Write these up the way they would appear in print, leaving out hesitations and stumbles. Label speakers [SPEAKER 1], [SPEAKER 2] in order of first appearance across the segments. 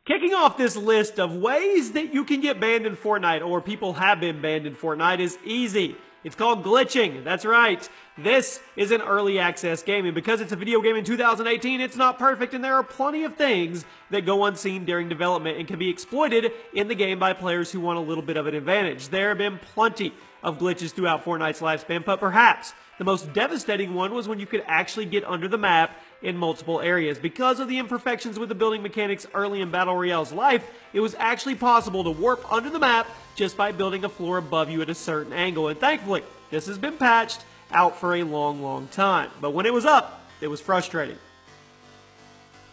[SPEAKER 1] Kicking off this list of ways that you can get banned in Fortnite, or people have been banned in Fortnite, is easy. It's called glitching. That's right. This is an early access game, and because it's a video game in 2018, it's not perfect, and there are plenty of things that go unseen during development and can be exploited in the game by players who want a little bit of an advantage. There have been plenty of glitches throughout Fortnite's lifespan, but perhaps the most devastating one was when you could actually get under the map in multiple areas. Because of the imperfections with the building mechanics early in Battle Royale's life, it was actually possible to warp under the map just by building a floor above you at a certain angle. And thankfully, this has been patched out for a long time. But when it was up, it was frustrating.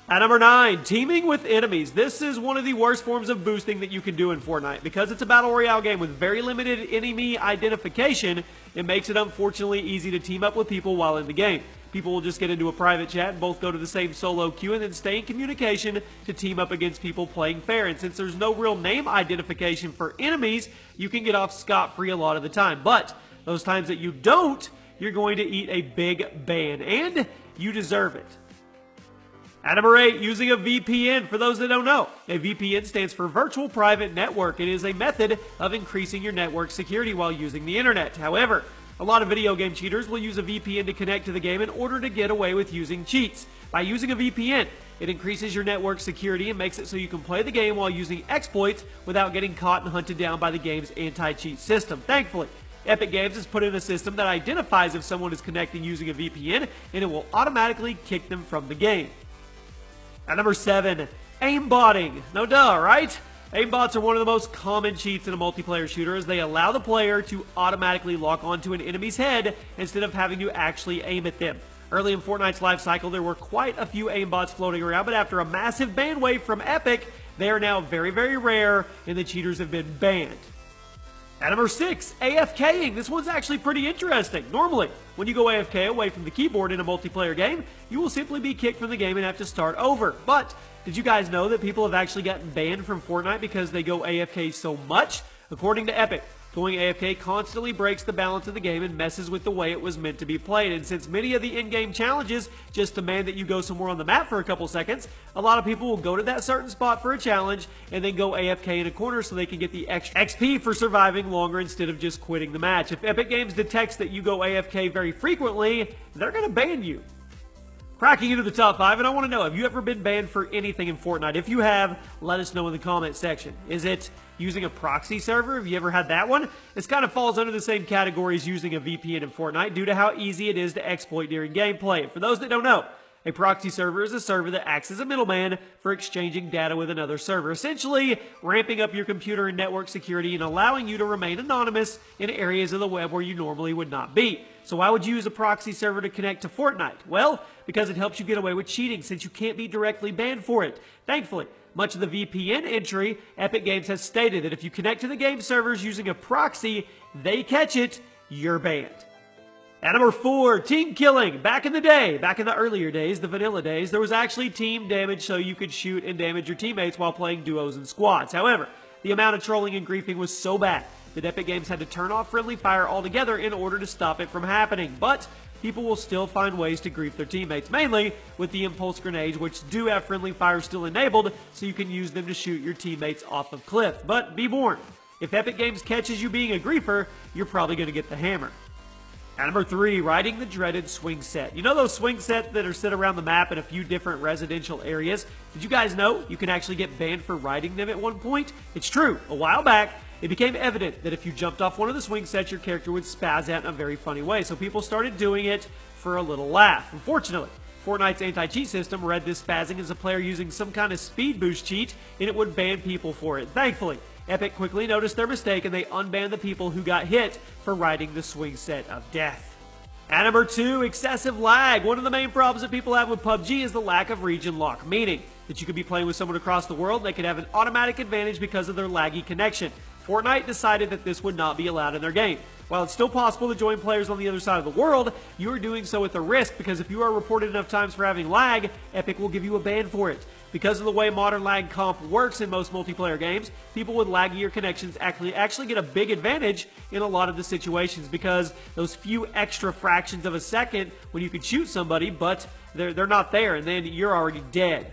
[SPEAKER 1] At number 9, teaming with enemies. This is one of the worst forms of boosting that you can do in Fortnite. Because it's a Battle Royale game with very limited enemy identification, it makes it unfortunately easy to team up with people while in the game. People will just get into a private chat and both go to the same solo queue and then stay in communication to team up against people playing fair. And since there's no real name identification for enemies, you can get off scot-free a lot of the time. But those times that you don't, you're going to eat a big ban, and you deserve it. At number 8, using a VPN. For those that don't know, a VPN stands for Virtual Private Network. It is a method of increasing your network security while using the internet. However, a lot of video game cheaters will use a VPN to connect to the game in order to get away with using cheats. By using a VPN, it increases your network security and makes it so you can play the game while using exploits without getting caught and hunted down by the game's anti-cheat system. Thankfully, Epic Games has put in a system that identifies if someone is connecting using a VPN, and it will automatically kick them from the game. At number 7, aimbotting. No duh, right? Aimbots are one of the most common cheats in a multiplayer shooter, as they allow the player to automatically lock onto an enemy's head instead of having to actually aim at them. Early in Fortnite's life cycle, there were quite a few aimbots floating around, but after a massive ban wave from Epic, they are now very rare, and the cheaters have been banned. At number 6, AFKing. This one's actually pretty interesting. Normally, when you go AFK away from the keyboard in a multiplayer game, you will simply be kicked from the game and have to start over. But did you guys know that people have actually gotten banned from Fortnite because they go AFK so much? According to Epic, going AFK constantly breaks the balance of the game and messes with the way it was meant to be played. And since many of the in-game challenges just demand that you go somewhere on the map for a couple seconds, a lot of people will go to that certain spot for a challenge and then go AFK in a corner so they can get the extra XP for surviving longer instead of just quitting the match. If Epic Games detects that you go AFK very frequently, they're going to ban you. Cracking into the top 5, and I want to know, have you ever been banned for anything in Fortnite? If you have, let us know in the comment section. Is it using a proxy server? Have you ever had that one? This kind of falls under the same category as using a VPN in Fortnite due to how easy it is to exploit during gameplay. For those that don't know, a proxy server is a server that acts as a middleman for exchanging data with another server, essentially ramping up your computer and network security and allowing you to remain anonymous in areas of the web where you normally would not be. So why would you use a proxy server to connect to Fortnite? Well, because it helps you get away with cheating since you can't be directly banned for it. Thankfully, much of the VPN entry, Epic Games has stated that if you connect to the game servers using a proxy, they catch it, you're banned. At number 4, team killing. Back in the day, back in the earlier days, the vanilla days, there was actually team damage so you could shoot and damage your teammates while playing duos and squads. However, the amount of trolling and griefing was so bad that Epic Games had to turn off friendly fire altogether in order to stop it from happening. But people will still find ways to grief their teammates, mainly with the impulse grenades, which do have friendly fire still enabled, so you can use them to shoot your teammates off of cliff. But be warned, if Epic Games catches you being a griefer, you're probably going to get the hammer. At number 3, riding the dreaded swing set. You know those swing sets that are set around the map in a few different residential areas? Did you guys know you can actually get banned for riding them at one point? It's true. A while back, it became evident that if you jumped off one of the swing sets, your character would spaz out in a very funny way. So people started doing it for a little laugh. Unfortunately, Fortnite's anti-cheat system read this spazzing as a player using some kind of speed boost cheat, and it would ban people for it. Thankfully, Epic quickly noticed their mistake and they unbanned the people who got hit for riding the swing set of death. At number 2, excessive lag. One of the main problems that people have with PUBG is the lack of region lock, meaning that you could be playing with someone across the world and they could have an automatic advantage because of their laggy connection. Fortnite decided that this would not be allowed in their game. While it's still possible to join players on the other side of the world, you are doing so with a risk because if you are reported enough times for having lag, Epic will give you a ban for it. Because of the way modern lag comp works in most multiplayer games, people with laggier connections actually get a big advantage in a lot of the situations because those few extra fractions of a second when you can shoot somebody, but they're not there and then you're already dead.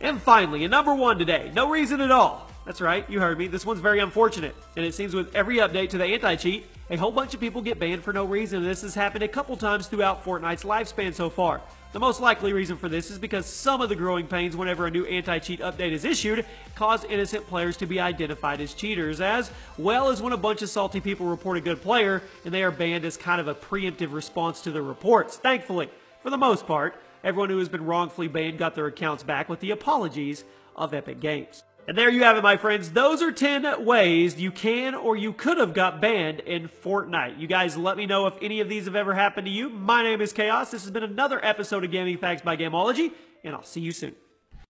[SPEAKER 1] And finally, a number 1 today, no reason at all. That's right, you heard me, this one's very unfortunate. And it seems with every update to the anti-cheat, a whole bunch of people get banned for no reason, and this has happened a couple times throughout Fortnite's lifespan so far. The most likely reason for this is because some of the growing pains whenever a new anti-cheat update is issued cause innocent players to be identified as cheaters, as well as when a bunch of salty people report a good player and they are banned as kind of a preemptive response to the reports. Thankfully, for the most part, everyone who has been wrongfully banned got their accounts back with the apologies of Epic Games. And there you have it, my friends. Those are 10 ways you can or you could have got banned in Fortnite. You guys let me know if any of these have ever happened to you. My name is Chaos. This has been another episode of Gaming Facts by Gamology, and I'll see you soon.